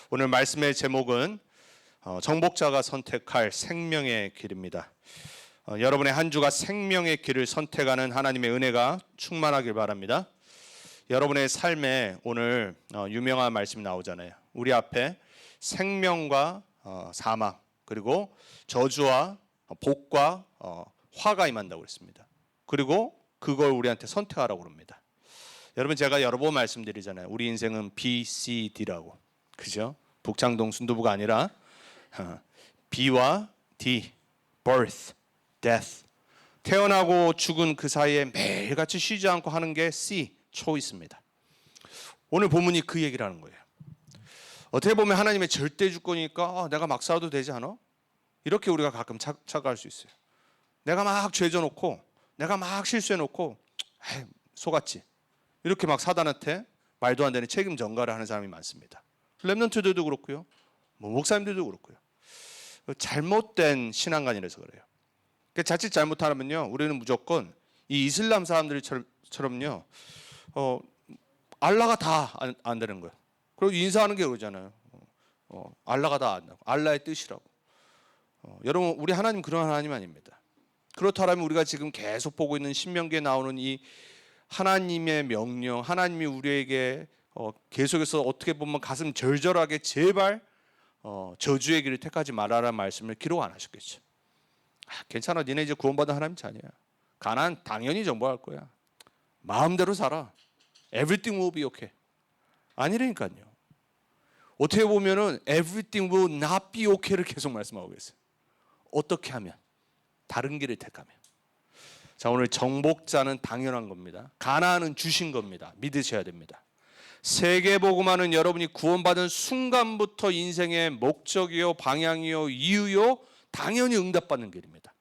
오늘 말씀의 제목은 정복자가 선택할 생명의 길입니다. 여러분의 한 주가 생명의 길을 선택하는 하나님의 은혜가 충만하길 바랍니다. 여러분의 삶에 오늘 유명한 말씀이 나오잖아요. 우리 앞에 생명과 사망, 그리고 저주와 복과 화가 임한다고 그랬습니다. 그리고 그걸 우리한테 선택하라고 그럽니다. 여러분, 제가 여러 번 말씀드리잖아요. 우리 인생은 B, C, D라고. 그죠? 북창동 순두부가 아니라 B와 D, birth, death. 태어나고 죽은 그 사이에 매일같이 쉬지 않고 하는 게 C, choice입니다. 오늘 본문이 그 얘기를 하는 거예요. 어떻게 보면 하나님의 절대 주권이니까 내가 막 살아도 되지 않아? 이렇게 우리가 가끔 착각할 수 있어요. 내가 막 죄져놓고 내가 막 실수해놓고 속았지. 이렇게 막 사단한테 말도 안 되는 책임 전가를 하는 사람이 많습니다. 렘넌트들도 그렇고요. 목사님들도 그렇고요. 잘못된 신앙관이라서 그래요. 자칫 잘못하면요, 우리는 무조건 이 이슬람 사람들처럼요, 알라가 다 안 되는 거예요. 그리고 인사하는 게 그러잖아요. 알라가 다 안다고. 알라의 뜻이라고. 여러분, 우리 하나님 그런 하나님 아닙니다. 그렇다면 우리가 지금 계속 보고 있는 신명기에 나오는 이 하나님의 명령, 하나님이 우리에게 계속해서 어떻게 보면 가슴 절절하게 제발 저주의 길을 택하지 말아라는 말씀을 기록 안 하셨겠죠. 괜찮아, 니네 이제 구원받은 하나님 자녀야. 가나안 당연히 정복할 거야. 마음대로 살아. Everything will be okay. 아니라니까요. 어떻게 보면은 everything will not be okay를 계속 말씀하고 계세요. 어떻게 하면? 다른 길을 택하면. 자, 오늘 정복자는 당연한 겁니다. 가나안은 주신 겁니다. 믿으셔야 됩니다. 세계복음화는 여러분이 구원받은 순간부터 인생의 목적이요, 방향이요, 이유요, 당연히 응답받는 길입니다.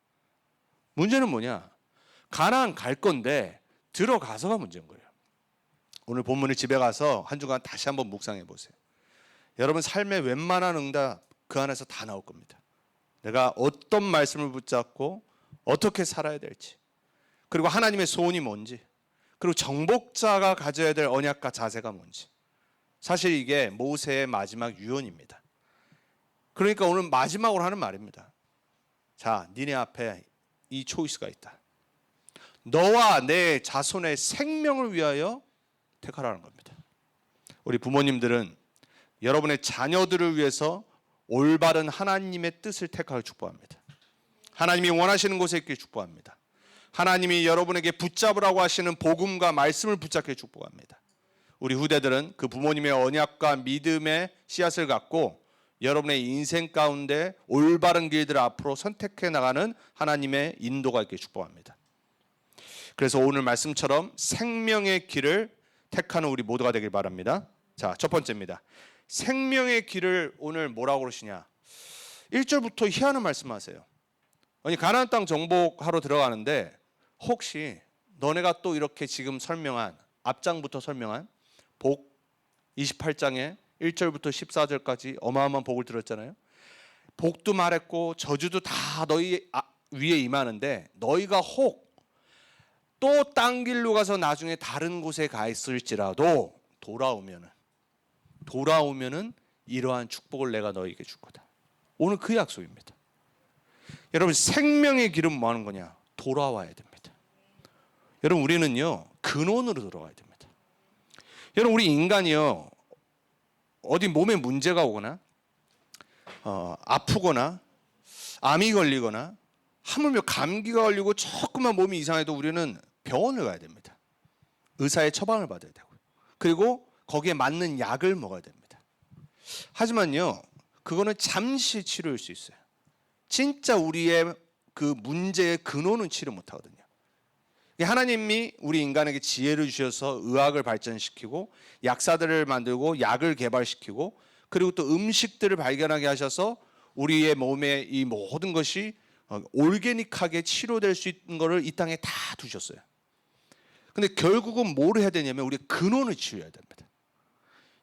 문제는 뭐냐? 가나안 갈 건데 들어가서가 문제인 거예요. 오늘 본문을 집에 가서 한 주간 다시 한번 묵상해 보세요. 여러분 삶의 웬만한 응답 그 안에서 다 나올 겁니다. 내가 어떤 말씀을 붙잡고 어떻게 살아야 될지, 그리고 하나님의 소원이 뭔지, 그리고 정복자가 가져야 될 언약과 자세가 뭔지. 사실 이게 모세의 마지막 유언입니다. 그러니까 오늘 마지막으로 하는 말입니다. 자, 니네 앞에 이 초이스가 있다. 너와 내 자손의 생명을 위하여 택하라는 겁니다. 우리 부모님들은 여러분의 자녀들을 위해서 올바른 하나님의 뜻을 택하길 축복합니다. 하나님이 원하시는 곳에 있길 축복합니다. 하나님이 여러분에게 붙잡으라고 하시는 복음과 말씀을 붙잡게 축복합니다. 우리 후대들은 그 부모님의 언약과 믿음의 씨앗을 갖고 여러분의 인생 가운데 올바른 길들을 앞으로 선택해 나가는 하나님의 인도가 있길 축복합니다. 그래서 오늘 말씀처럼 생명의 길을 택하는 우리 모두가 되길 바랍니다. 자, 첫 번째입니다. 생명의 길을 오늘 뭐라고 그러시냐? 1절부터 희한한 말씀하세요. 아니, 가나안 땅 정복하러 들어가는데 혹시 너네가 또 이렇게 지금 설명한, 앞장부터 설명한 복 28장에 1절부터 14절까지 어마어마한 복을 들었잖아요. 복도 말했고 저주도 다 너희 위에 임하는데 너희가 혹 또 딴 길로 가서 나중에 다른 곳에 가 있을지라도 돌아오면은 이러한 축복을 내가 너희에게 줄 거다. 오늘 그 약속입니다. 여러분, 생명의 길은 뭐 하는 거냐? 돌아와야 됩니다. 여러분, 우리는요 근원으로 돌아와야 됩니다. 여러분, 우리 인간이요 어디 몸에 문제가 오거나 아프거나 암이 걸리거나 하물며 감기가 걸리고 조금만 몸이 이상해도 우리는 병원을 가야 됩니다. 의사의 처방을 받아야 되고, 그리고 거기에 맞는 약을 먹어야 됩니다. 하지만요 그거는 잠시 치료일 수 있어요. 진짜 우리의 그 문제의 근원은 치료 못하거든요. 하나님이 우리 인간에게 지혜를 주셔서 의학을 발전시키고 약사들을 만들고 약을 개발시키고 그리고 또 음식들을 발견하게 하셔서 우리의 몸에 이 모든 것이 올게닉하게 치료될 수 있는 것을 이 땅에 다 두셨어요. 근데 결국은 뭘 해야 되냐면 우리 근원을 치료해야 됩니다.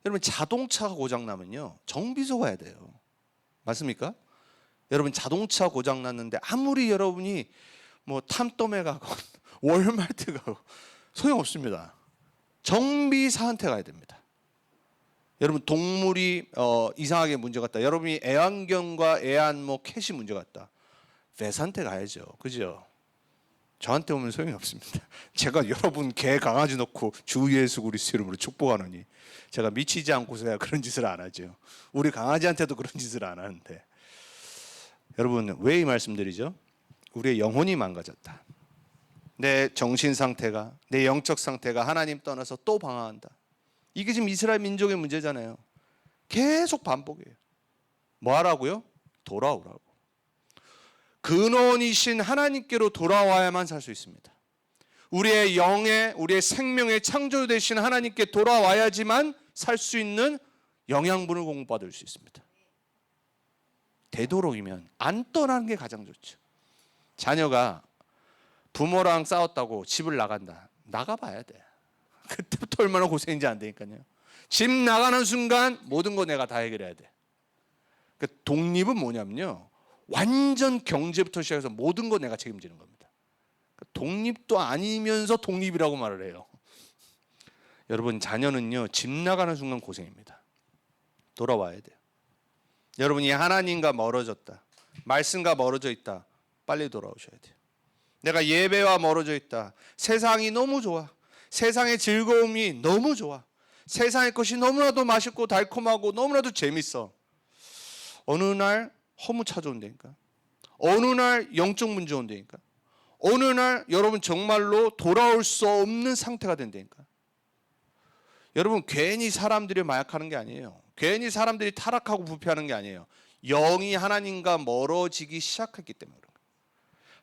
여러분, 자동차가 고장나면요 정비소 가야 돼요. 맞습니까? 여러분, 자동차 고장났는데 아무리 여러분이 뭐 탐덤에 가고 월마트 가고 소용없습니다. 정비사한테 가야 됩니다. 여러분 동물이 이상하게 문제 같다. 여러분이 애완견과 애완 캣이 문제 같다. vet한테 가야죠. 그죠? 저한테 오면 소용이 없습니다. 제가 여러분 개 강아지 놓고 주 예수 그리스도 이름으로 축복하노니 제가 미치지 않고서야 그런 짓을 안 하죠. 우리 강아지한테도 그런 짓을 안 하는데. 여러분 왜 이 말씀드리죠? 우리의 영혼이 망가졌다. 내 정신 상태가, 내 영적 상태가 하나님 떠나서 또 방황한다. 이게 지금 이스라엘 민족의 문제잖아요. 계속 반복해요. 뭐 하라고요? 돌아오라고. 근원이신 하나님께로 돌아와야만 살 수 있습니다. 우리의 영의, 우리의 생명의 창조되신 하나님께 돌아와야지만 살 수 있는 영양분을 공급받을 수 있습니다. 되도록이면 안 떠나는 게 가장 좋죠. 자녀가 부모랑 싸웠다고 집을 나간다. 나가봐야 돼. 그때부터 얼마나 고생인지 안 되니까요. 집 나가는 순간 모든 거 내가 다 해결해야 돼. 그러니까 독립은 뭐냐면요, 완전 경제부터 시작해서 모든 거 내가 책임지는 겁니다. 그러니까 독립도 아니면서 독립이라고 말을 해요. 여러분 자녀는요, 집 나가는 순간 고생입니다. 돌아와야 돼요. 여러분이 하나님과 멀어졌다, 말씀과 멀어져 있다, 빨리 돌아오셔야 돼요. 내가 예배와 멀어져 있다, 세상이 너무 좋아, 세상의 즐거움이 너무 좋아, 세상의 것이 너무나도 맛있고 달콤하고 너무나도 재밌어. 어느 날 허무 찾아온다니까, 어느 날 영적 문제 온다니까, 어느 날 여러분 정말로 돌아올 수 없는 상태가 된다니까. 여러분 괜히 사람들이 마약하는 게 아니에요. 괜히 사람들이 타락하고 부패하는 게 아니에요. 영이 하나님과 멀어지기 시작했기 때문에 그런 거예요.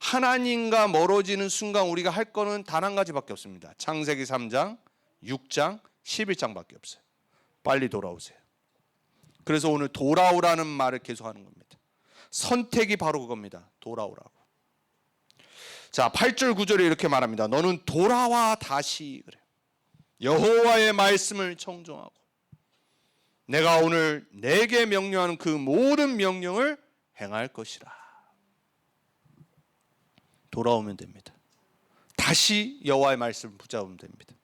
하나님과 멀어지는 순간 우리가 할 거는 단 한 가지밖에 없습니다. 창세기 3장, 6장, 11장밖에 없어요. 빨리 돌아오세요. 그래서 오늘 돌아오라는 말을 계속하는 겁니다. 선택이 바로 그겁니다. 돌아오라고. 자, 8절 9절에 이렇게 말합니다. 너는 돌아와 다시 그래요. 여호와의 말씀을 청종하고 내가 오늘 내게 명령하는 그 모든 명령을 행할 것이라. 돌아오면 됩니다. 다시 여호와의 말씀을 붙잡으면 됩니다.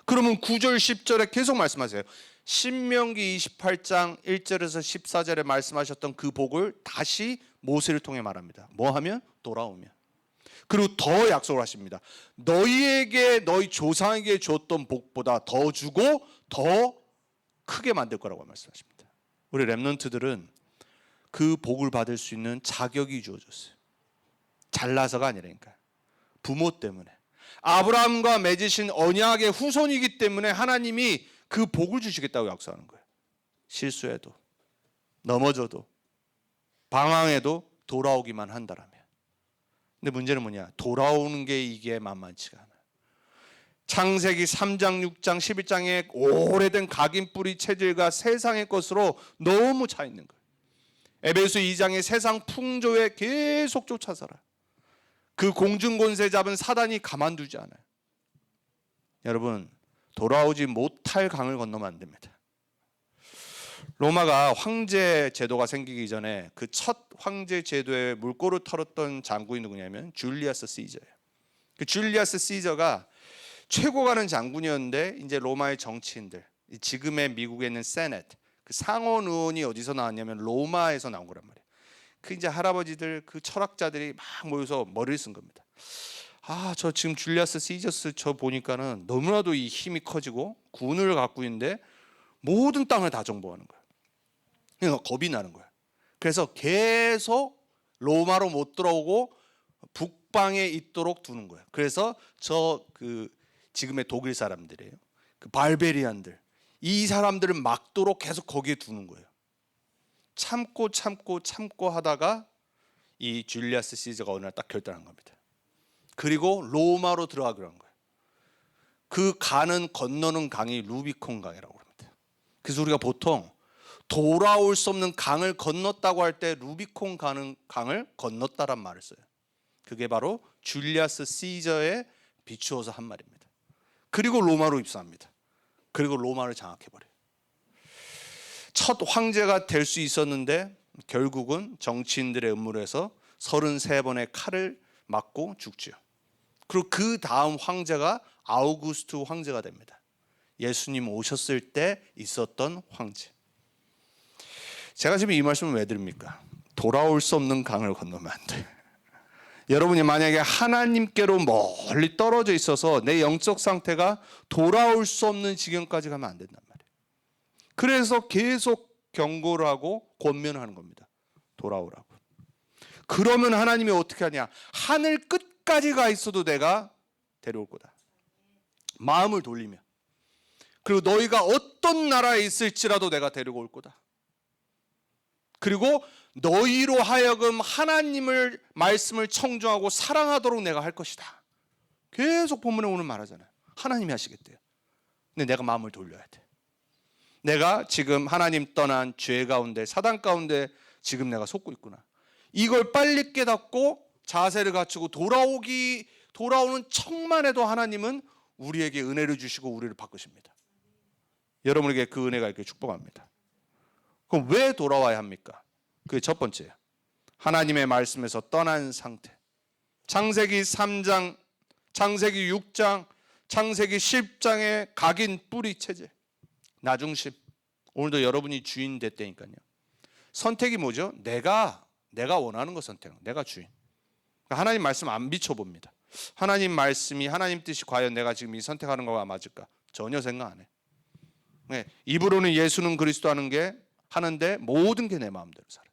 그러면 9절 10절에 계속 말씀하세요. 신명기 28장 1절에서 14절에 말씀하셨던 그 복을 다시 모세를 통해 말합니다. 뭐 하면? 돌아오면. 그리고 더 약속을 하십니다. 너희에게, 너희 조상에게 줬던 복보다 더 주고 더 크게 만들 거라고 말씀하십니다. 우리 렘넌트들은 그 복을 받을 수 있는 자격이 주어졌어요. 잘나서가 아니라니까요. 부모 때문에. 아브라함과 맺으신 언약의 후손이기 때문에 하나님이 그 복을 주시겠다고 약속하는 거예요. 실수해도, 넘어져도, 방황해도 돌아오기만 한다라면. 근데 문제는 뭐냐? 돌아오는 게 이게 만만치가 않아요. 창세기 3장, 6장, 11장의 오래된 각인 뿌리 체질과 세상의 것으로 너무 차 있는 거예요. 에베소 2장의 세상 풍조에 계속 쫓아 살아요. 그 공중권세 잡은 사단이 가만두지 않아요. 여러분, 돌아오지 못할 강을 건너면 안 됩니다. 로마가 황제 제도가 생기기 전에 그 첫 황제 제도에 물꼬를 털었던 장군이 누구냐면 줄리아스 시저예요. 그 줄리아스 시저가 최고 가는 장군이었는데 이제 로마의 정치인들, 지금의 미국에 있는 세넷, 그 상원 의원이 어디서 나왔냐면 로마에서 나온 거란 말이에요. 그 이제 할아버지들, 그 철학자들이 막 모여서 머리를 쓴 겁니다. 아, 저 지금 줄리아스 시저스 저 보니까는 너무나도 이 힘이 커지고 군을 갖고 있는데 모든 땅을 다 정복하는 거야. 그러니까 겁이 나는 거야. 그래서 계속 로마로 못 들어오고 북방에 있도록 두는 거야. 그래서 지금의 독일 사람들이에요. 그 발베리안들, 이 사람들을 막도록 계속 거기에 두는 거예요. 참고 하다가 이 줄리아스 시저가 어느 날 딱 결단한 겁니다. 그리고 로마로 들어가기로 한 거예요. 그 건너는 강이 루비콘 강이라고 합니다. 그래서 우리가 보통 돌아올 수 없는 강을 건넜다고 할 때 루비콘 강을 건넜다란 말을 써요. 그게 바로 줄리아스 시저에 비추어서 한 말입니다. 그리고 로마로 입성합니다. 그리고 로마를 장악해버려요. 첫 황제가 될 수 있었는데 결국은 정치인들의 음모로 해서 33번의 칼을 맞고 죽죠. 그리고 그 다음 황제가 아우구스투 황제가 됩니다. 예수님 오셨을 때 있었던 황제. 제가 지금 이 말씀을 왜 드립니까? 돌아올 수 없는 강을 건너면 안 돼. 여러분이 만약에 하나님께로 멀리 떨어져 있어서 내 영적 상태가 돌아올 수 없는 지경까지 가면 안 된단 말이에요. 그래서 계속 경고를 하고 권면하는 겁니다. 돌아오라고. 그러면 하나님이 어떻게 하냐? 하늘 끝까지 가 있어도 내가 데려올 거다. 마음을 돌리며. 그리고 너희가 어떤 나라에 있을지라도 내가 데리고 올 거다. 그리고 너희로 하여금 하나님을 말씀을 청중하고 사랑하도록 내가 할 것이다. 계속 본문에 오늘 말하잖아요. 하나님이 하시겠대요. 근데 내가 마음을 돌려야 돼. 내가 지금 하나님 떠난 죄 가운데, 사단 가운데 지금 내가 속고 있구나. 이걸 빨리 깨닫고 자세를 갖추고 돌아오는 척만 해도 하나님은 우리에게 은혜를 주시고 우리를 바꾸십니다. 여러분에게 그 은혜가 이렇게 축복합니다. 그럼 왜 돌아와야 합니까? 그게 첫 번째예요. 하나님의 말씀에서 떠난 상태. 창세기 3장, 창세기 6장, 창세기 10장의 각인 뿌리 체제. 나중심. 오늘도 여러분이 주인 됐다니까요. 선택이 뭐죠? 내가 원하는 거 선택. 내가 주인. 하나님 말씀 안 비춰봅니다. 하나님 말씀이 하나님 뜻이 과연 내가 지금 이 선택하는 거가 맞을까? 전혀 생각 안 해. 네, 입으로는 예수는 그리스도 하는데 모든 게 내 마음대로 살아.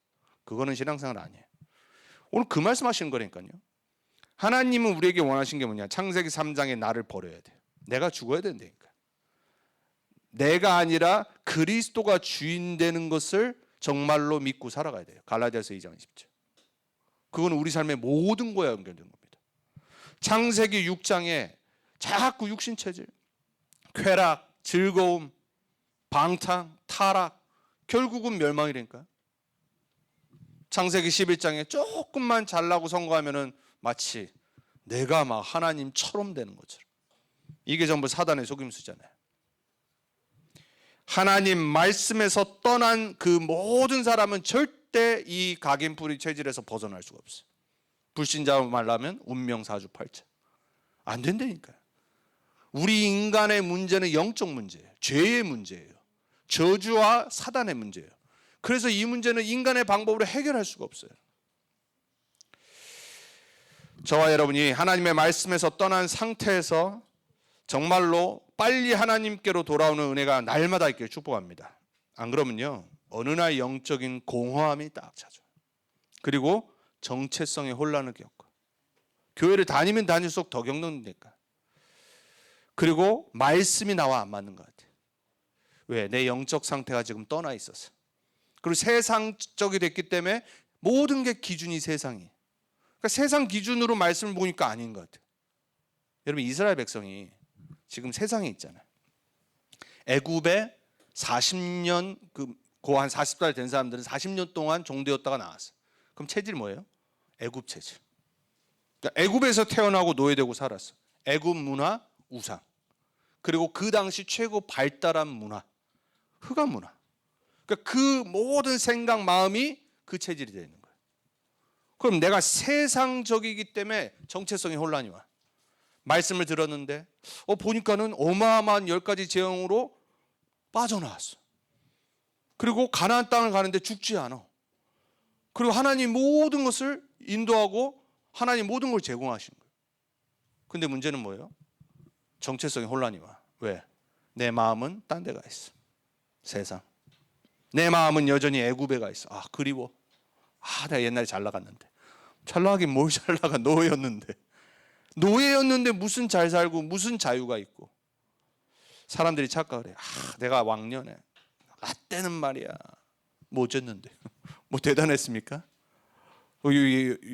그거는 신앙생활 아니에요. 오늘 그 말씀하시는 거니까요. 하나님은 우리에게 원하신 게 뭐냐? 창세기 3장에 나를 버려야 돼요. 내가 죽어야 된다니까. 내가 아니라 그리스도가 주인 되는 것을 정말로 믿고 살아가야 돼요. 갈라디아서 2장 10절. 그건 우리 삶의 모든 거에 연결된 겁니다. 창세기 6장에 자꾸 육신체질, 쾌락, 즐거움, 방탕, 타락, 결국은 멸망이라니까요. 창세기 11장에 조금만 잘나고 성공하면은 마치 내가 막 하나님처럼 되는 것처럼. 이게 전부 사단의 속임수잖아요. 하나님 말씀에서 떠난 그 모든 사람은 절대 이 각인뿌리 체질에서 벗어날 수가 없어요. 불신자로 말하면 운명사주팔자. 안 된다니까요. 우리 인간의 문제는 영적 문제예요. 죄의 문제예요. 저주와 사단의 문제예요. 그래서 이 문제는 인간의 방법으로 해결할 수가 없어요. 저와 여러분이 하나님의 말씀에서 떠난 상태에서 정말로 빨리 하나님께로 돌아오는 은혜가 날마다 있길 축복합니다. 안 그러면요, 어느 날 영적인 공허함이 딱 찾아요. 그리고 정체성의 혼란을 겪고, 교회를 다니면 다닐수록 더 겪는다니까. 그리고 말씀이 나와 안 맞는 것 같아요. 왜? 내 영적 상태가 지금 떠나 있어서. 그리고 세상적이 됐기 때문에 모든 게 기준이 세상이에요. 그러니까 세상 기준으로 말씀을 보니까 아닌 것 같아요. 여러분, 이스라엘 백성이 지금 세상에 있잖아요. 애굽에 40년 한 40살 된 사람들은 40년 동안 종되었다가 나왔어요. 그럼 체질이 뭐예요? 애굽 체질. 그러니까 애굽에서 태어나고 노예되고 살았어. 애굽 문화, 우상. 그리고 그 당시 최고 발달한 문화, 흑암 문화. 그러니까 그 모든 생각, 마음이 그 체질이 되는 거예요. 그럼 내가 세상적이기 때문에 정체성의 혼란이 와. 말씀을 들었는데 보니까는 어마어마한 10가지 재앙으로 빠져나왔어. 그리고 가나안 땅을 가는데 죽지 않아. 그리고 하나님 모든 것을 인도하고 하나님 모든 걸 제공하신 거예요. 근데 문제는 뭐예요? 정체성의 혼란이 와. 왜? 내 마음은 딴 데 가 있어. 세상. 내 마음은 여전히 애굽에 가 있어. 그리워. 내가 옛날에 잘 나갔는데. 잘 나가긴 뭘 잘 나가. 노예였는데 무슨 잘 살고 무슨 자유가 있고. 사람들이 착각을 해. 내가 왕년에 나 때는 말이야 뭐 어쨌는데 뭐 대단했습니까?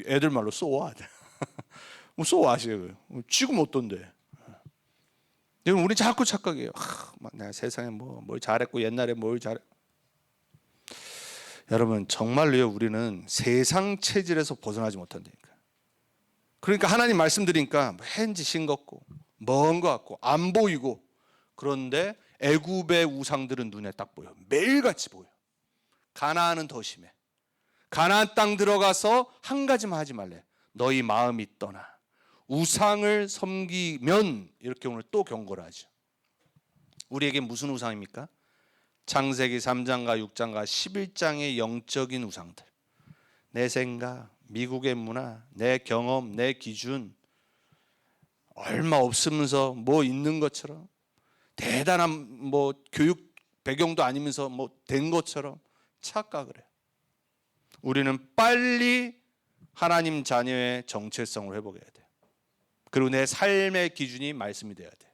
애들 말로 쏘아. 뭐 쏘아시고요. 지금 어떤데? 우리 자꾸 착각해요. 내가 세상에 뭘 잘했고 옛날에 뭘 잘해. 여러분, 정말로요, 우리는 세상 체질에서 벗어나지 못한다니까. 그러니까 하나님 말씀드리니까 왠지 싱겁고 먼 것 같고 안 보이고, 그런데 애굽의 우상들은 눈에 딱 보여. 매일같이 보여. 가나안은 더 심해. 가나안 땅 들어가서 한 가지만 하지 말래. 너희 마음이 떠나 우상을 섬기면, 이렇게 오늘 또 경고를 하죠. 우리에게 무슨 우상입니까? 창세기 3장과 6장과 11장의 영적인 우상들. 내 생각, 미국의 문화, 내 경험, 내 기준, 얼마 없으면서 뭐 있는 것처럼, 대단한 뭐 교육 배경도 아니면서 뭐 된 것처럼 착각을 해요. 우리는 빨리 하나님 자녀의 정체성을 회복해야 돼요. 그리고 내 삶의 기준이 말씀이 돼야 돼요.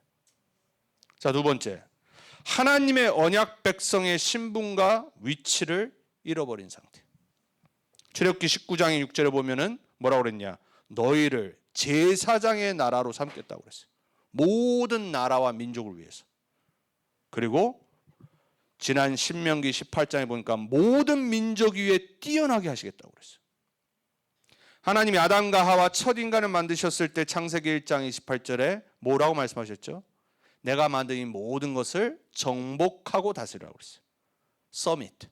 자, 두 번째, 하나님의 언약 백성의 신분과 위치를 잃어버린 상태. 출애굽기 19장의 6절에 보면은 뭐라고 그랬냐? 너희를 제사장의 나라로 삼겠다고 그랬어요. 모든 나라와 민족을 위해서. 그리고 지난 신명기 18장에 보니까 모든 민족 위에 뛰어나게 하시겠다고 그랬어요. 하나님이 아담과 하와 첫 인간을 만드셨을 때 창세기 1장 28절에 뭐라고 말씀하셨죠? 내가 만든 이 모든 것을 정복하고 다스리라고 그랬어요. Submit.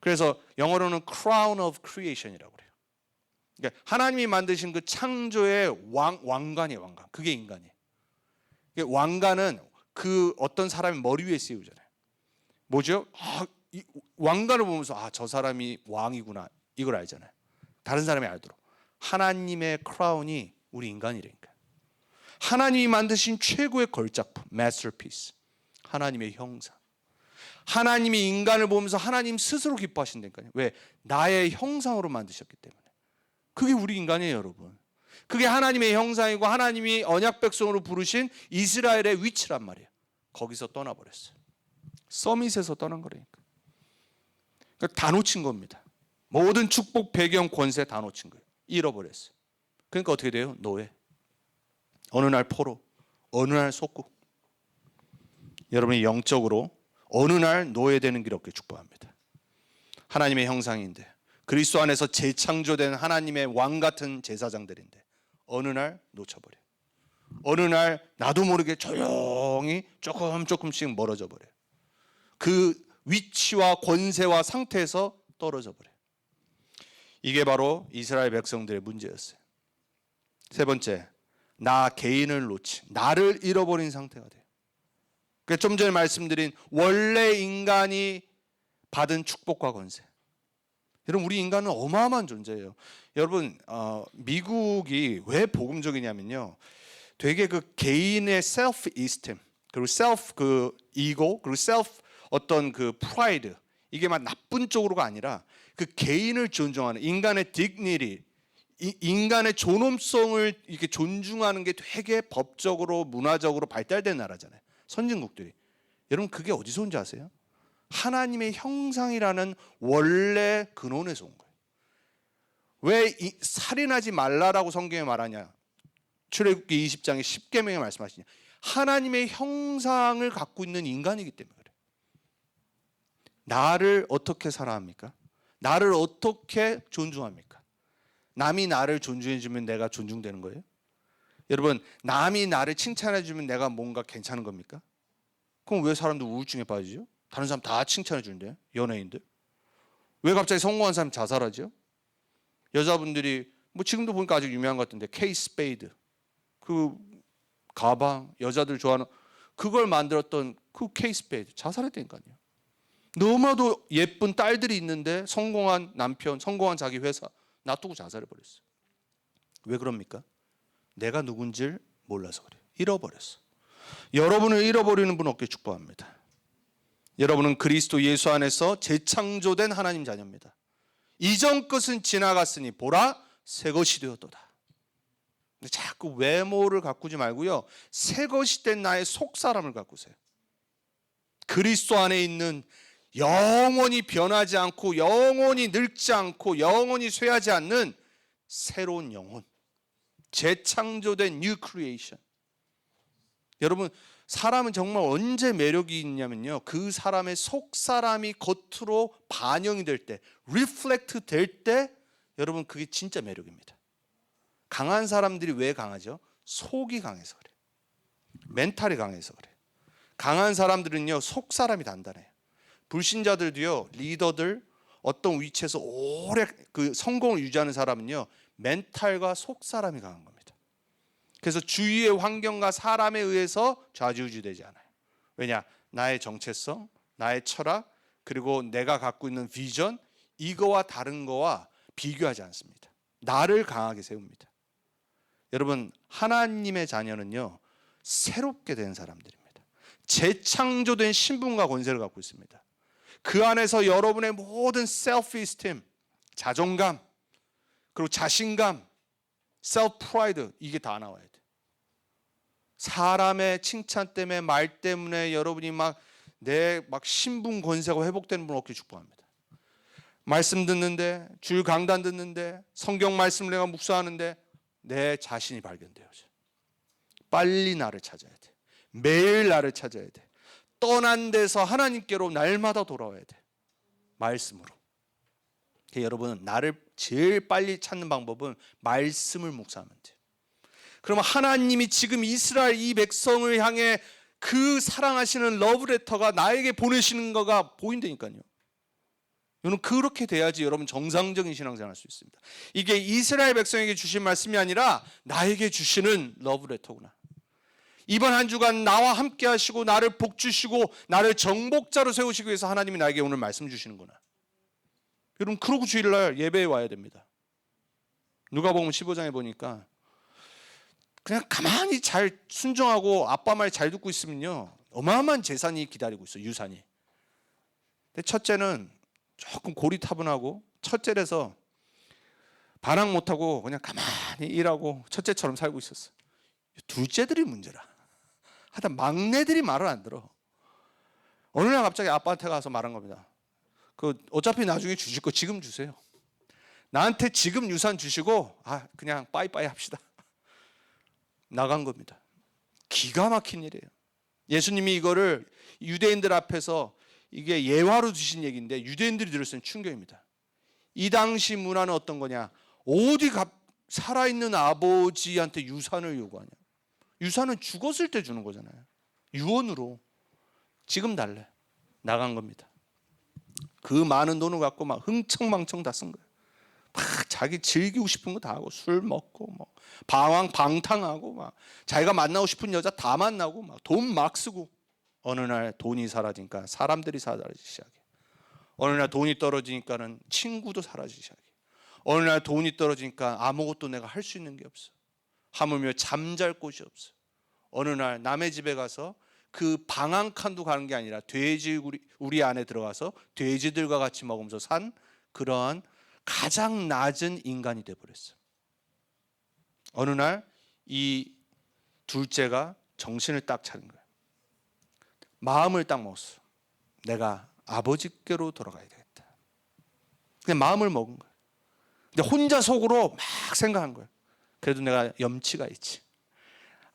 그래서 영어로는 Crown of Creation이라고 그래요. 그러니까 하나님이 만드신 그 창조의 왕관이에요. 왕관. 그게 인간이에요. 왕관은 그 어떤 사람의 머리 위에 씌우잖아요. 뭐죠? 이 왕관을 보면서 저 사람이 왕이구나, 이걸 알잖아요. 다른 사람이 알도록. 하나님의 크라운이 우리 인간이라니까요. 하나님이 만드신 최고의 걸작품, masterpiece. 하나님의 형상. 하나님이 인간을 보면서 하나님 스스로 기뻐하신다니까요. 왜? 나의 형상으로 만드셨기 때문에. 그게 우리 인간이에요, 여러분. 그게 하나님의 형상이고 하나님이 언약 백성으로 부르신 이스라엘의 위치란 말이에요. 거기서 떠나버렸어요. 서밋에서 떠난 거라니까. 그러니까 다 놓친 겁니다. 모든 축복, 배경, 권세 다 놓친 거예요. 잃어버렸어요. 그러니까 어떻게 돼요? 노예. 어느 날 포로, 어느 날 속국. 여러분이 영적으로 어느 날 노예되는 길 없게 축복합니다. 하나님의 형상인데, 그리스도 안에서 재창조된 하나님의 왕 같은 제사장들인데 어느 날 놓쳐버려요. 어느 날 나도 모르게 조용히 조금씩 멀어져 버려요. 그 위치와 권세와 상태에서 떨어져 버려요. 이게 바로 이스라엘 백성들의 문제였어요. 세 번째, 나 개인을 놓친, 나를 잃어버린 상태가 돼요. 그러니까 좀 전에 말씀드린 원래 인간이 받은 축복과 권세. 여러분, 우리 인간은 어마어마한 존재예요. 여러분, 미국이 왜 복음적이냐면요, 되게 그 개인의 self esteem, 그리고 self 그 ego, 그리고 self 어떤 그 pride, 이게 막 나쁜 쪽으로가 아니라 그 개인을 존중하는 인간의 dignity, 인간의 존엄성을 이렇게 존중하는 게 되게 법적으로 문화적으로 발달된 나라잖아요. 선진국들이. 여러분, 그게 어디서 온지 아세요? 하나님의 형상이라는 원래 근원에서 온 거예요. 왜 살인하지 말라라고 성경에 말하냐? 출애굽기 20장에 10계명에 말씀하시냐? 하나님의 형상을 갖고 있는 인간이기 때문에 그래요. 나를 어떻게 사랑합니까? 나를 어떻게 존중합니까? 남이 나를 존중해 주면 내가 존중되는 거예요? 여러분, 남이 나를 칭찬해 주면 내가 뭔가 괜찮은 겁니까? 그럼 왜 사람들 우울증에 빠지죠? 다른 사람 다 칭찬해 주는데, 연예인들. 왜 갑자기 성공한 사람 자살하죠? 여자분들이 뭐 지금도 보니까 아직 유명한 것 같은데 케이 스페이드, 그 가방, 여자들 좋아하는 그걸 만들었던 그 케이 스페이드 자살했다니까요. 너무나도 예쁜 딸들이 있는데 성공한 남편, 성공한 자기 회사 놔두고 자살해버렸어요. 왜 그럽니까? 내가 누군지를 몰라서 그래요. 잃어버렸어. 여러분을 잃어버리는 분 없게 축복합니다. 여러분은 그리스도 예수 안에서 재창조된 하나님 자녀입니다. 이전 것은 지나갔으니 보라 새 것이 되었도다. 자꾸 외모를 가꾸지 말고요, 새 것이 된 나의 속사람을 가꾸세요. 그리스도 안에 있는 영원히 변하지 않고 영원히 늙지 않고 영원히 쇠하지 않는 새로운 영혼, 재창조된 new creation. 여러분, 사람은 정말 언제 매력이 있냐면요, 그 사람의 속사람이 겉으로 반영이 될 때, 리플렉트 될 때, 여러분 그게 진짜 매력입니다. 강한 사람들이 왜 강하죠? 속이 강해서 그래요. 멘탈이 강해서 그래요. 강한 사람들은요, 속사람이 단단해요. 불신자들도요, 리더들 어떤 위치에서 오래 그 성공을 유지하는 사람은요, 멘탈과 속사람이 강한 겁니다. 그래서 주위의 환경과 사람에 의해서 좌지우지되지 않아요. 왜냐? 나의 정체성, 나의 철학, 그리고 내가 갖고 있는 비전, 이거와 다른 거와 비교하지 않습니다. 나를 강하게 세웁니다. 여러분, 하나님의 자녀는요, 새롭게 된 사람들입니다. 재창조된 신분과 권세를 갖고 있습니다. 그 안에서 여러분의 모든 self-esteem, 자존감, 그리고 자신감, self-pride, 이게 다 나와야 돼. 사람의 칭찬 때문에, 말 때문에 여러분이 내 신분 권세가 회복되는 분 없길 축복합니다. 말씀 듣는데, 주일 강단 듣는데, 성경 말씀을 내가 묵상하는데 내 자신이 발견되어져. 빨리 나를 찾아야 돼. 매일 나를 찾아야 돼. 떠난 데서 하나님께로 날마다 돌아와야 돼. 말씀으로. 여러분, 나를 제일 빨리 찾는 방법은 말씀을 묵상하면 돼요. 그러면 하나님이 지금 이스라엘 이 백성을 향해 그 사랑하시는 러브레터가 나에게 보내시는 거가 보인다니까요. 여러분, 그렇게 돼야지 여러분 정상적인 신앙생활 할 수 있습니다. 이게 이스라엘 백성에게 주신 말씀이 아니라 나에게 주시는 러브레터구나. 이번 한 주간 나와 함께 하시고 나를 복 주시고 나를 정복자로 세우시기 위해서 하나님이 나에게 오늘 말씀 주시는구나. 여러분, 그러고 주일날 예배에 와야 됩니다. 누가복음 15장에 보니까 그냥 가만히 잘 순종하고 아빠 말 잘 듣고 있으면요, 어마어마한 재산이 기다리고 있어요. 유산이. 근데 첫째는 조금 고리타분하고 첫째라서 반항 못하고 그냥 가만히 일하고 첫째처럼 살고 있었어. 둘째들이 문제라. 하여튼 막내들이 말을 안 들어. 어느 날 갑자기 아빠한테 가서 말한 겁니다. 어차피 나중에 주실 거 지금 주세요. 나한테 지금 유산 주시고 그냥 빠이빠이 합시다. 나간 겁니다. 기가 막힌 일이에요. 예수님이 이거를 유대인들 앞에서 이게 예화로 주신 얘기인데 유대인들이 들었을 때 충격입니다. 이 당시 문화는 어떤 거냐? 어디 살아있는 아버지한테 유산을 요구하냐? 유산은 죽었을 때 주는 거잖아요. 유언으로. 지금 달래. 나간 겁니다. 그 많은 돈을 갖고 흥청망청 다 쓴 거예요. 자기 즐기고 싶은 거 다 하고 술 먹고 방탕하고 자기가 만나고 싶은 여자 다 만나고 돈 막 쓰고. 어느 날 돈이 사라지니까 사람들이 사라지기 시작해. 어느 날 돈이 떨어지니까는 친구도 사라지기 시작해. 어느 날 돈이 떨어지니까 아무것도 내가 할 수 있는 게 없어. 하물며 잠잘 곳이 없어. 어느 날 남의 집에 가서 그 방 한 칸도 가는 게 아니라 우리 안에 들어가서 돼지들과 같이 먹으면서 산 그러한 가장 낮은 인간이 되어버렸어. 어느 날 이 둘째가 정신을 딱 차린 거야. 마음을 딱 먹었어. 내가 아버지께로 돌아가야 되겠다. 그냥 마음을 먹은 거야. 근데 혼자 속으로 막 생각한 거야. 그래도 내가 염치가 있지.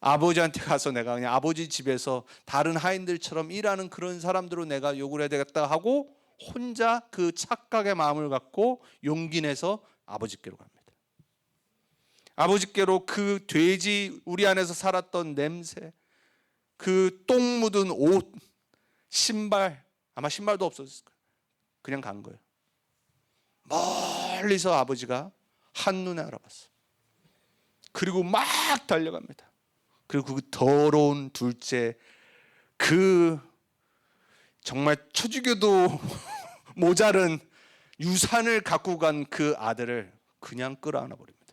아버지한테 가서 내가 그냥 아버지 집에서 다른 하인들처럼 일하는 그런 사람들로 내가 욕을 해야 되겠다 하고 혼자 그 착각의 마음을 갖고 용기 내서 아버지께로 갑니다. 아버지께로 그 돼지 우리 안에서 살았던 냄새, 그 똥 묻은 옷, 신발, 아마 신발도 없었을 거예요. 그냥 간 거예요. 멀리서 아버지가 한눈에 알아봤어. 그리고 막 달려갑니다. 그리고 그 더러운 둘째, 그 정말 쳐죽여도 모자른 유산을 갖고 간 그 아들을 그냥 끌어안아 버립니다.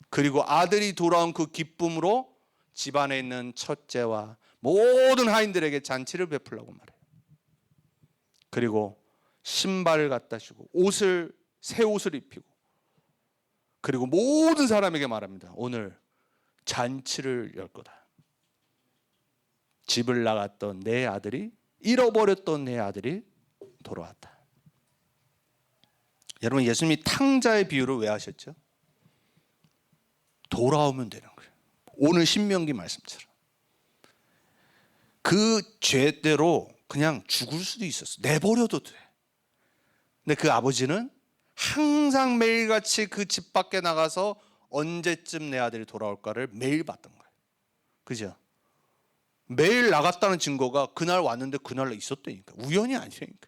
그리고 아들이 돌아온 그 기쁨으로 집안에 있는 첫째와 모든 하인들에게 잔치를 베풀라고 말해요. 그리고 신발을 갖다 주고 새 옷을 입히고, 그리고 모든 사람에게 말합니다. 오늘 잔치를 열 거다. 집을 나갔던 내 아들이, 잃어버렸던 내 아들이 돌아왔다. 여러분, 예수님이 탕자의 비유를 왜 하셨죠? 돌아오면 되는 거예요. 오늘 신명기 말씀처럼. 그 죄대로 그냥 죽을 수도 있었어. 내버려도 돼. 근데 그 아버지는 항상 매일같이 그 집 밖에 나가서 언제쯤 내 아들이 돌아올까를 매일 봤던 거예요. 그죠? 매일 나갔다는 증거가 그날 왔는데 그날 있었다니까. 우연이 아니라니까.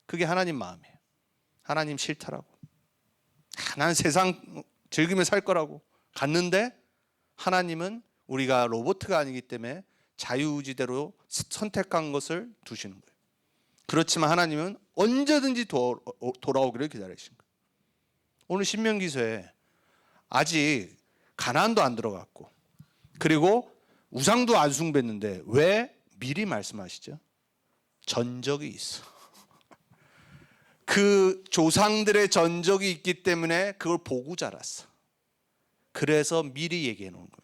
그게 하나님 마음이에요. 하나님 싫다라고. 난 세상 즐기며 살 거라고 갔는데, 하나님은 우리가 로봇가 아니기 때문에 자유지대로 선택한 것을 두시는 거예요. 그렇지만 하나님은 언제든지 돌아오기를 기다리신 거예요. 오늘 신명기서에 아직 가나안도 안 들어갔고 그리고 우상도 안 숭배했는데 왜 미리 말씀하시죠? 전적이 있어. 그 조상들의 전적이 있기 때문에 그걸 보고 자랐어. 그래서 미리 얘기해 놓은 겁니다.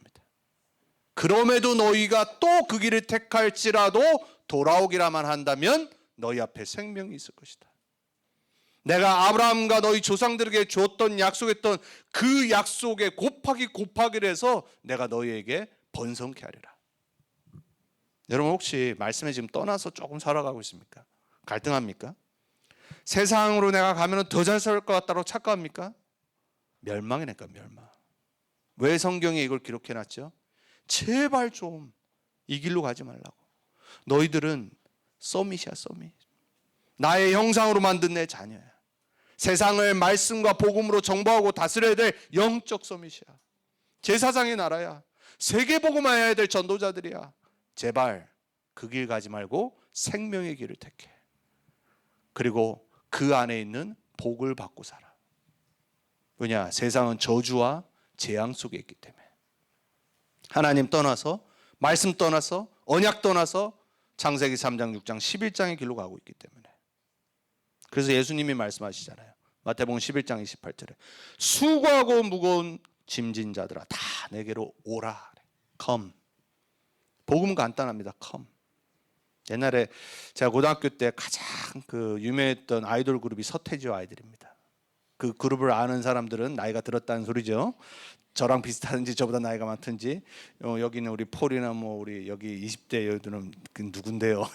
그럼에도 너희가 또 그 길을 택할지라도 돌아오기라만 한다면 너희 앞에 생명이 있을 것이다. 내가 아브라함과 너희 조상들에게 주었던 약속했던 그 약속에 곱하기를 해서 내가 너희에게 번성케 하리라. 여러분 혹시 말씀에 지금 떠나서 조금 살아가고 있습니까? 갈등합니까? 세상으로 내가 가면 더 잘 살 것 같다고 착각합니까? 멸망이니까 멸망. 왜 성경에 이걸 기록해놨죠? 제발 좀 이 길로 가지 말라고. 너희들은 서밋이야 서밋. 나의 형상으로 만든 내 자녀야. 세상을 말씀과 복음으로 정복하고 다스려야 될 영적 서밋이야. 제사장의 나라야. 세계복음화해야 될 전도자들이야. 제발 그 길 가지 말고 생명의 길을 택해. 그리고 그 안에 있는 복을 받고 살아. 왜냐? 세상은 저주와 재앙 속에 있기 때문에. 하나님 떠나서, 말씀 떠나서, 언약 떠나서 창세기 3장, 6장, 11장의 길로 가고 있기 때문에. 그래서 예수님이 말씀하시잖아요. 마태복음 11장 28절에 수고하고 무거운 짐진 자들아 다 내게로 오라. Come. 복음은 간단합니다. Come. 옛날에 제가 고등학교 때 가장 그 유명했던 아이돌 그룹이 서태지와 아이들입니다. 그 그룹을 아는 사람들은 나이가 들었다는 소리죠. 저랑 비슷한지 저보다 나이가 많든지 여기는 우리 폴이나 뭐 우리 여기 20대 여들은 누군데요?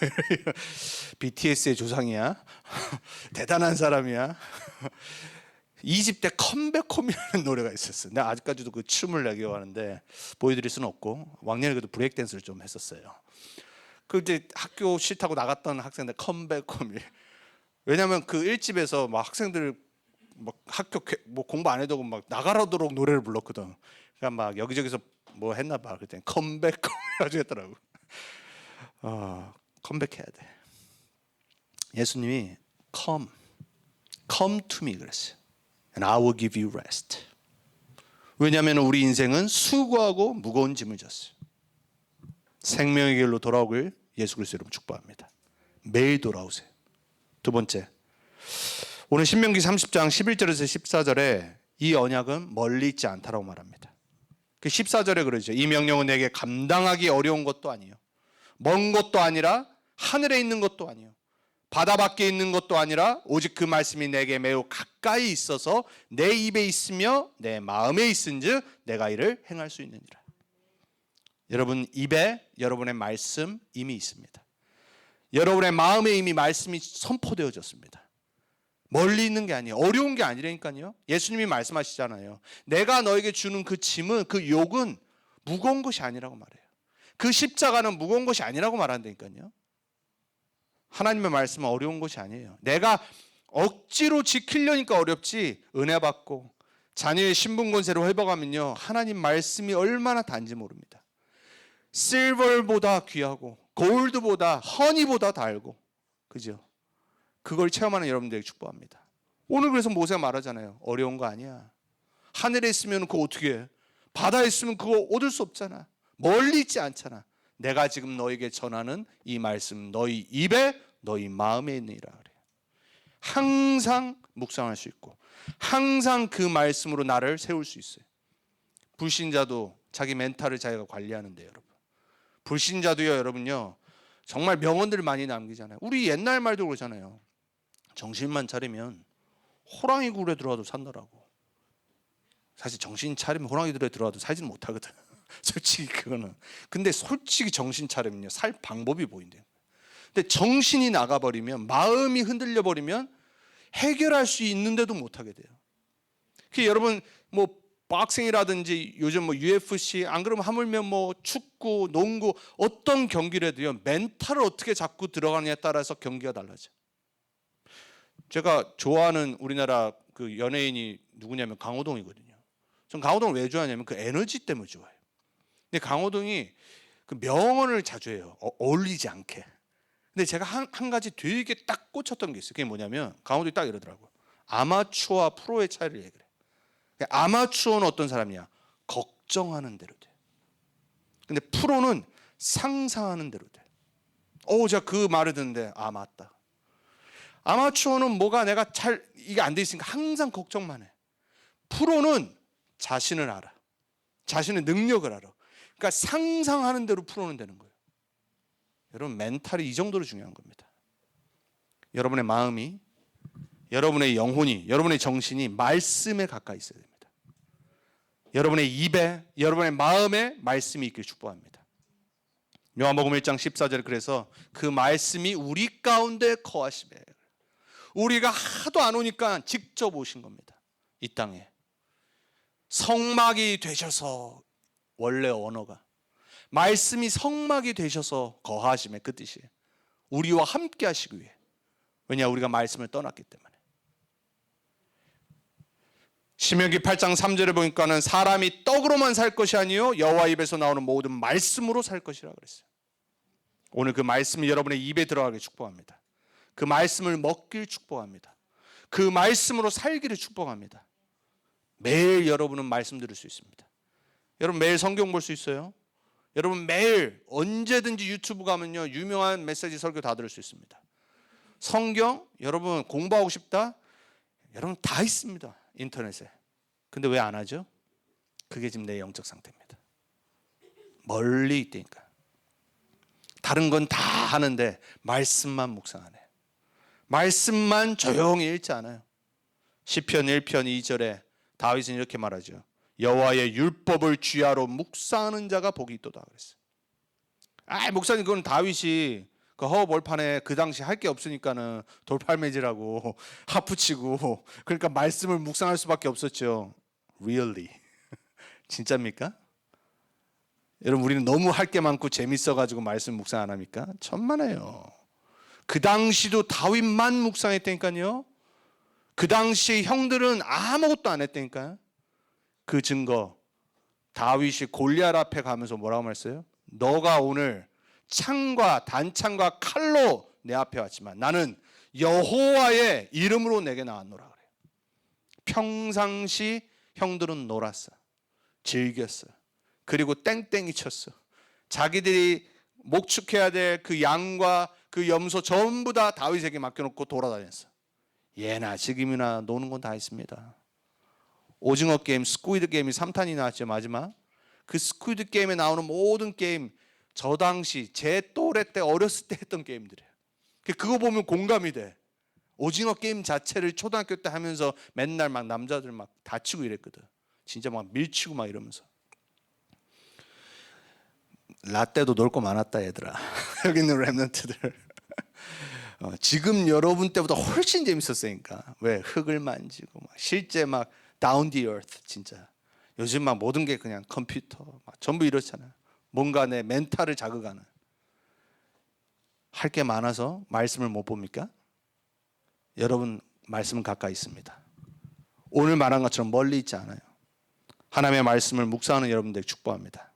BTS의 조상이야. 대단한 사람이야. 20대 컴백홈이라는 노래가 있었어요. 내가 아직까지도 그 춤을 내기 하는데 보여드릴 수는 없고 왕년에 그래도 브레이크 댄스를 좀 했었어요. 그 이제 학교 싫다고 나갔던 학생들 컴백홈이. 왜냐하면 그 일집에서 막 학생들 막 학교 뭐 공부 안 해도 막 나가라도록 노래를 불렀거든. 그러니까 막 여기저기서 뭐 했나 봐. 그랬더니 컴백홈 해가지고 했더라고. 컴백해야 돼. 예수님이 come to me 그랬어요. And I will give you rest. 왜냐하면 우리 인생은 수고하고 무거운 짐을 졌어요. 생명의 길로 돌아오길 예수 그리스도 이름으로 축복합니다. 매일 돌아오세요. 두 번째, 오늘 신명기 30장 11절에서 14절에 이 언약은 멀리 있지 않다라고 말합니다. 그 14절에 그러죠. 이 명령은 내게 감당하기 어려운 것도 아니요, 먼 것도 아니라 하늘에 있는 것도 아니요, 바다 밖에 있는 것도 아니라 오직 그 말씀이 내게 매우 가까이 있어서 내 입에 있으며 내 마음에 있은즉 내가 이를 행할 수 있느니라. 여러분 입에 여러분의 말씀 이미 있습니다. 여러분의 마음에 이미 말씀이 선포되어졌습니다. 멀리 있는 게 아니에요. 어려운 게 아니라니까요. 예수님이 말씀하시잖아요. 내가 너에게 주는 그 짐은, 그 욕은 무거운 것이 아니라고 말해요. 그 십자가는 무거운 것이 아니라고 말한다니까요. 하나님의 말씀은 어려운 것이 아니에요. 내가 억지로 지키려니까 어렵지, 은혜 받고 자녀의 신분 권세를 회복하면요, 하나님 말씀이 얼마나 단지 모릅니다. 실버보다 귀하고 골드보다 허니보다 달고, 그죠? 그걸 체험하는 여러분들에게 축복합니다. 오늘 그래서 모세가 말하잖아요. 어려운 거 아니야. 하늘에 있으면 그거 어떻게 해? 바다에 있으면 그거 얻을 수 없잖아. 멀리 있지 않잖아. 내가 지금 너에게 전하는 이 말씀 너희 입에 너희 마음에 있느니라 그래요. 항상 묵상할 수 있고 항상 그 말씀으로 나를 세울 수 있어요. 불신자도 자기 멘탈을 자기가 관리하는데 여러분. 불신자도요 여러분요. 정말 명언들을 많이 남기잖아요. 우리 옛날 말도 그러잖아요. 정신만 차리면 호랑이 굴에 들어와도 산다라고. 사실 정신 차리면 호랑이 굴에 들어와도 살지는 못하거든. 솔직히 그거는. 근데 솔직히 정신 차리면요 살 방법이 보인대요. 근데 정신이 나가버리면, 마음이 흔들려 버리면 해결할 수 있는데도 못하게 돼요. 그 여러분 뭐 박싱이라든지 요즘 뭐 UFC, 안 그러면 하물며 뭐 축구, 농구 어떤 경기라도요 멘탈을 어떻게 잡고 들어가느냐에 따라서 경기가 달라져. 제가 좋아하는 우리나라 그 연예인이 누구냐면 강호동이거든요. 전 강호동을 왜 좋아하냐면 그 에너지 때문에 좋아해요. 근데 강호동이 그 명언을 자주 해요. 어울리지 않게. 근데 제가 한 가지 되게 딱 꽂혔던 게 있어요. 그게 뭐냐면 강원도에 딱 이러더라고요. 아마추어와 프로의 차이를 얘기해요. 아마추어는 어떤 사람이야? 걱정하는 대로 돼. 근데 프로는 상상하는 대로 돼. 제가 그 말을 듣는데 맞다. 아마추어는 뭐가 내가 잘 이게 안 돼 있으니까 항상 걱정만 해. 프로는 자신을 알아. 자신의 능력을 알아. 그러니까 상상하는 대로 프로는 되는 거예요. 여러분 멘탈이 이 정도로 중요한 겁니다. 여러분의 마음이, 여러분의 영혼이, 여러분의 정신이 말씀에 가까이 있어야 됩니다. 여러분의 입에, 여러분의 마음에 말씀이 있길 축복합니다. 요한복음 1장 14절에 그래서 그 말씀이 우리 가운데 거하시매. 우리가 하도 안 오니까 직접 오신 겁니다. 이 땅에 성막이 되셔서, 원래 언어가 말씀이 성막이 되셔서 거하시매, 그 뜻이에요. 우리와 함께 하시기 위해. 왜냐, 우리가 말씀을 떠났기 때문에. 신명기 8장 3절에 보니까는 사람이 떡으로만 살 것이 아니요 여호와 입에서 나오는 모든 말씀으로 살 것이라 그랬어요. 오늘 그 말씀이 여러분의 입에 들어가길 축복합니다. 그 말씀을 먹길 축복합니다. 그 말씀으로 살기를 축복합니다. 매일 여러분은 말씀 들을 수 있습니다. 여러분 매일 성경 볼 수 있어요. 여러분 매일 언제든지 유튜브 가면요 유명한 메시지 설교 다 들을 수 있습니다. 성경 여러분 공부하고 싶다? 여러분 다 있습니다. 인터넷에. 근데 왜 안 하죠? 그게 지금 내 영적 상태입니다. 멀리 있다니까. 다른 건 다 하는데 말씀만 묵상하네. 말씀만 조용히 읽지 않아요. 시편 1편 2절에 다윗은 이렇게 말하죠. 여호와의 율법을 주야로 묵상하는 자가 복이 있도다 그랬어요. 목사님 그건 다윗이 그 허허벌판에 그 당시 할 게 없으니까는 돌팔매질하고 하프 치고 그러니까 말씀을 묵상할 수밖에 없었죠. Really? 진짜입니까? 여러분 우리는 너무 할 게 많고 재밌어가지고 말씀 묵상 안 합니까? 천만에요. 그 당시도 다윗만 묵상했다니까요. 그 당시 형들은 아무것도 안 했다니까요. 그 증거 다윗이 골리앗 앞에 가면서 뭐라고 말했어요? 너가 오늘 창과 단창과 칼로 내 앞에 왔지만 나는 여호와의 이름으로 내게 나왔노라 그래요. 평상시 형들은 놀았어. 즐겼어. 그리고 땡땡이 쳤어. 자기들이 목축해야 될 그 양과 그 염소 전부 다 다윗에게 맡겨놓고 돌아다녔어. 예나 지금이나 노는 건 다 있습니다. 오징어 게임, 스퀴드 게임이 3탄이 나왔죠. 마지막 그 스퀴드 게임에 나오는 모든 게임 저 당시 제 또래 때 어렸을 때 했던 게임들이에요. 그거 보면 공감이 돼. 오징어 게임 자체를 초등학교 때 하면서 맨날 막 남자들 막 다치고 이랬거든. 진짜 막 밀치고 막 이러면서. 라떼도 놀 거 많았다 얘들아. 여기 있는 랩런트들. 지금 여러분 때보다 훨씬 재밌었으니까. 왜? 흙을 만지고 막 실제 막 down the earth 진짜. 요즘 막 모든 게 그냥 컴퓨터 막 전부 이렇잖아요. 뭔가 내 멘탈을 자극하는. 할 게 많아서 말씀을 못 봅니까? 여러분 말씀은 가까이 있습니다. 오늘 말한 것처럼 멀리 있지 않아요. 하나님의 말씀을 묵상하는 여러분들 축복합니다.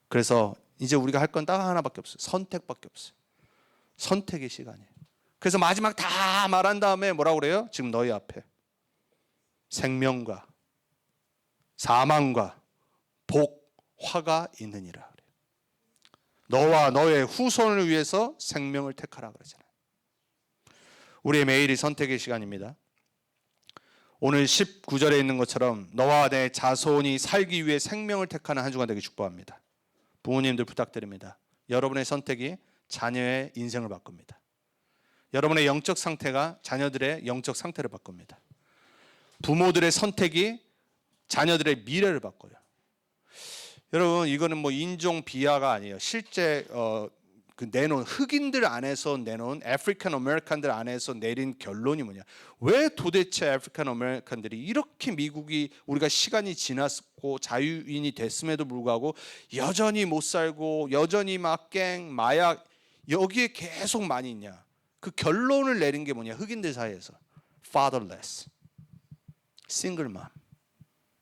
그래서 이제 우리가 할 건 딱 하나밖에 없어요. 선택밖에 없어요. 선택의 시간이에요. 그래서 마지막 다 말한 다음에 뭐라고 그래요? 지금 너희 앞에 생명과 사망과 복, 화가 있느니라 그래요. 너와 너의 후손을 위해서 생명을 택하라 그러잖아요. 우리의 매일이 선택의 시간입니다. 오늘 19절에 있는 것처럼 너와 내 자손이 살기 위해 생명을 택하는 한 주간 되기 축복합니다. 부모님들 부탁드립니다. 여러분의 선택이 자녀의 인생을 바꿉니다. 여러분의 영적 상태가 자녀들의 영적 상태를 바꿉니다. 부모들의 선택이 자녀들의 미래를 바꿔요. 여러분 이거는 뭐 인종 비하가 아니에요. 실제 그 내놓은 흑인들 안에서 내놓은 아프리칸 아메리칸들 안에서 내린 결론이 뭐냐? 왜 도대체 아프리칸 아메리칸들이 이렇게 미국이 우리가 시간이 지났고 자유인이 됐음에도 불구하고 여전히 못 살고 여전히 막 갱, 마약 여기에 계속 많이 있냐? 그 결론을 내린 게 뭐냐? 흑인들 사이에서 fatherless, single mom,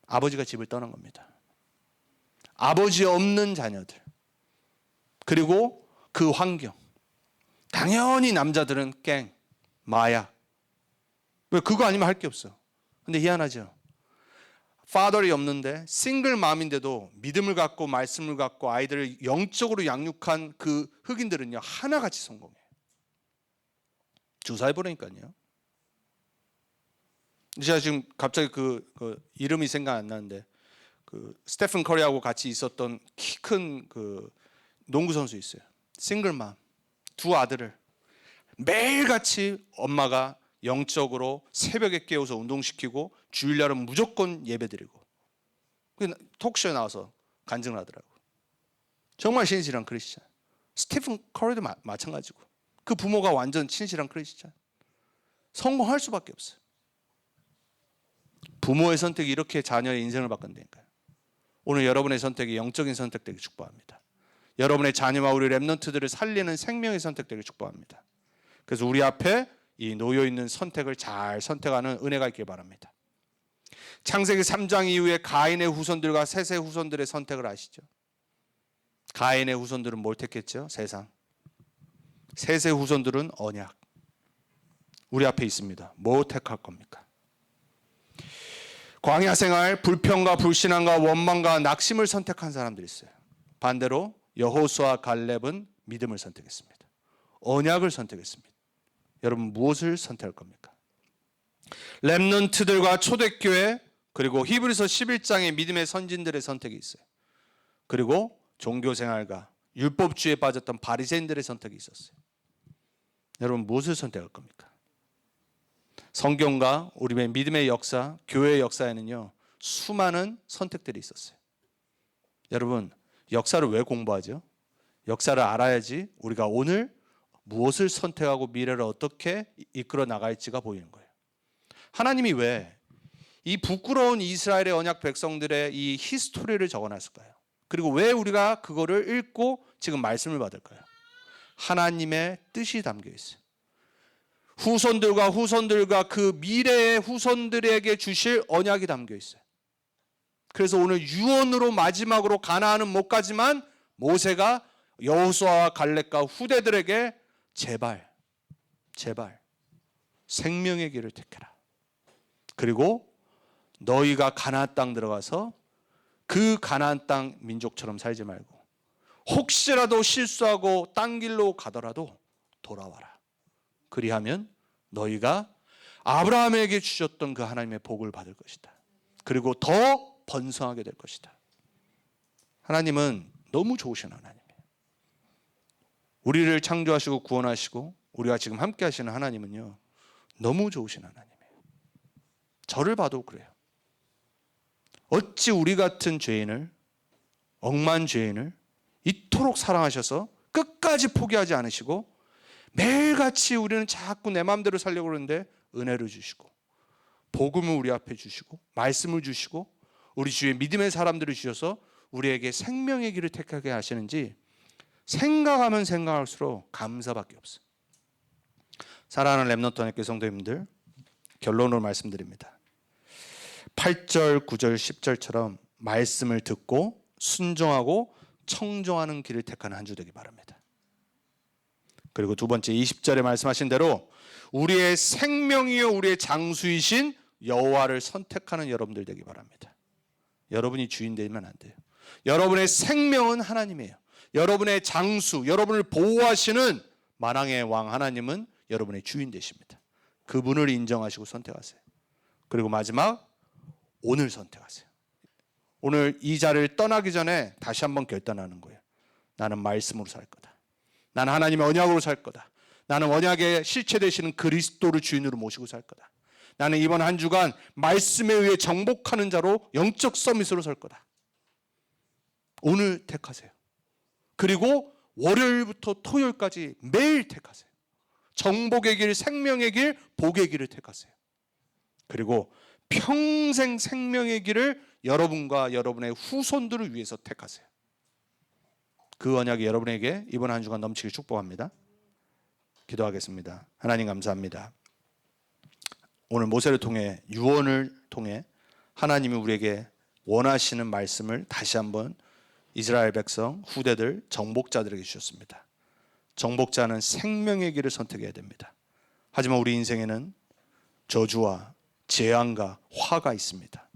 아버지가 집을 떠난 겁니다. 아버지 없는 자녀들. 그리고 그 환경. 당연히 남자들은 깽, 마약. 왜 그거 아니면 할 게 없어. 근데 희한하죠. 파더이 없는데 싱글맘인데도 믿음을 갖고 말씀을 갖고 아이들을 영적으로 양육한 그 흑인들은요 하나같이 성공해요. 주사해보라니까요. 제가 지금 갑자기 그 이름이 생각 안 나는데 그 스테픈 커리하고 같이 있었던 키 큰 그 농구 선수 있어요. 싱글맘 두 아들을 매일같이 엄마가 영적으로 새벽에 깨워서 운동시키고 주일날은 무조건 예배드리고 톡쇼에 나와서 간증을 하더라고요. 정말 신실한 크리스찬. 스티븐 커리도 마찬가지고 그 부모가 완전 신실한 크리스찬. 성공할 수밖에 없어요. 부모의 선택이 이렇게 자녀의 인생을 바꾼다니까요. 오늘 여러분의 선택이 영적인 선택 되길 축복합니다. 여러분의 자녀와 우리 렘넌트들을 살리는 생명의 선택 되길 축복합니다. 그래서 우리 앞에 이 놓여있는 선택을 잘 선택하는 은혜가 있길 바랍니다. 창세기 3장 이후에 가인의 후손들과 셋의 후손들의 선택을 아시죠? 가인의 후손들은 뭘 택했죠? 세상. 셋의 후손들은 언약. 우리 앞에 있습니다. 뭐 택할 겁니까? 광야 생활, 불평과 불신앙과 원망과 낙심을 선택한 사람들이 있어요. 반대로 여호수아 갈렙은 믿음을 선택했습니다. 언약을 선택했습니다. 여러분 무엇을 선택할 겁니까? 렘넌트들과 초대교회 그리고 히브리서 11장의 믿음의 선진들의 선택이 있어요. 그리고 종교생활과 율법주의에 빠졌던 바리새인들의 선택이 있었어요. 여러분 무엇을 선택할 겁니까? 성경과 우리의 믿음의 역사, 교회의 역사에는요 수많은 선택들이 있었어요. 여러분 역사를 왜 공부하죠? 역사를 알아야지 우리가 오늘 무엇을 선택하고 미래를 어떻게 이끌어 나갈지가 보이는 거예요. 하나님이 왜 이 부끄러운 이스라엘의 언약 백성들의 이 히스토리를 적어놨을까요? 그리고 왜 우리가 그거를 읽고 지금 말씀을 받을까요? 하나님의 뜻이 담겨 있어요. 후손들과 그 미래의 후손들에게 주실 언약이 담겨 있어요. 그래서 오늘 유언으로 마지막으로 가나안은 못 가지만 모세가 여호수아와 갈렙과 후대들에게 제발 생명의 길을 택해라. 그리고 너희가 가나안 땅 들어가서 그 가나안 땅 민족처럼 살지 말고 혹시라도 실수하고 딴 길로 가더라도 돌아와라. 그리하면 너희가 아브라함에게 주셨던 그 하나님의 복을 받을 것이다. 그리고 더 번성하게 될 것이다. 하나님은 너무 좋으신 하나님이에요. 우리를 창조하시고 구원하시고 우리가 지금 함께 하시는 하나님은요 너무 좋으신 하나님이에요. 저를 봐도 그래요. 어찌 우리 같은 죄인을, 억만 죄인을 이토록 사랑하셔서 끝까지 포기하지 않으시고 매일같이 우리는 자꾸 내 마음대로 살려고 그러는데 은혜를 주시고 복음을 우리 앞에 주시고 말씀을 주시고 우리 주위에 믿음의 사람들을 주셔서 우리에게 생명의 길을 택하게 하시는지 생각하면 생각할수록 감사밖에 없어요. 사랑하는 렘넌트 하나님께 성도님들, 결론으로 말씀드립니다. 8절, 9절, 10절처럼 말씀을 듣고 순종하고 청종하는 길을 택하는 한 주 되기 바랍니다. 그리고 두 번째 20절에 말씀하신 대로 우리의 생명이요 우리의 장수이신 여호와를 선택하는 여러분들 되기 바랍니다. 여러분이 주인 되면 안 돼요. 여러분의 생명은 하나님이에요. 여러분의 장수, 여러분을 보호하시는 만왕의 왕 하나님은 여러분의 주인 되십니다. 그분을 인정하시고 선택하세요. 그리고 마지막 오늘 선택하세요. 오늘 이 자리를 떠나기 전에 다시 한번 결단하는 거예요. 나는 말씀으로 살 거다. 나는 하나님의 언약으로 살 거다. 나는 언약의 실체 되시는 그리스도를 주인으로 모시고 살 거다. 나는 이번 한 주간 말씀에 의해 정복하는 자로 영적 서밋으로 설 거다. 오늘 택하세요. 그리고 월요일부터 토요일까지 매일 택하세요. 정복의 길, 생명의 길, 복의 길을 택하세요. 그리고 평생 생명의 길을 여러분과 여러분의 후손들을 위해서 택하세요. 그 언약이 여러분에게 이번 한 주간 넘치길 축복합니다. 기도하겠습니다. 하나님 감사합니다. 오늘 모세를 통해 유언을 통해 하나님이 우리에게 원하시는 말씀을 다시 한번 이스라엘 백성, 후대들, 정복자들에게 주셨습니다. 정복자는 생명의 길을 선택해야 됩니다. 하지만 우리 인생에는 저주와 재앙과 화가 있습니다.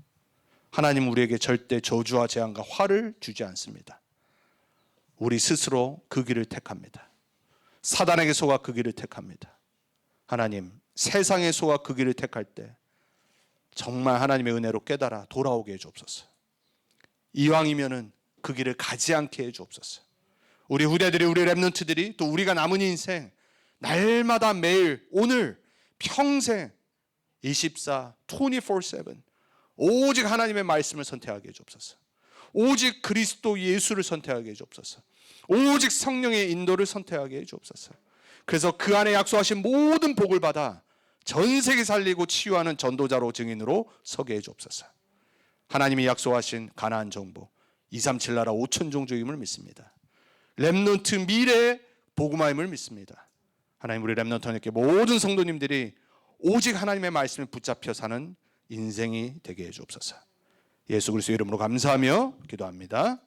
하나님 우리에게 절대 저주와 재앙과 화를 주지 않습니다. 우리 스스로 그 길을 택합니다. 사단에게 속아 그 길을 택합니다. 하나님, 세상에 속아 그 길을 택할 때 정말 하나님의 은혜로 깨달아 돌아오게 해주옵소서. 이왕이면은 그 길을 가지 않게 해주옵소서. 우리 후대들이, 우리 렘넌트들이, 또 우리가 남은 인생 날마다 매일, 오늘, 평생 24/7 오직 하나님의 말씀을 선택하게 해주옵소서. 오직 그리스도 예수를 선택하게 해주옵소서. 오직 성령의 인도를 선택하게 해주옵소서. 그래서 그 안에 약속하신 모든 복을 받아 전 세계 살리고 치유하는 전도자로 증인으로 서게 해주옵소서. 하나님이 약속하신 가나안 정복 237 나라 5천 종족임을 믿습니다. 렘넌트 미래의 복음화임을 믿습니다. 하나님, 우리 렘넌트 하나님께 모든 성도님들이 오직 하나님의 말씀에 붙잡혀 사는 인생이 되게 해주옵소서. 예수 그리스도의 이름으로 감사하며 기도합니다.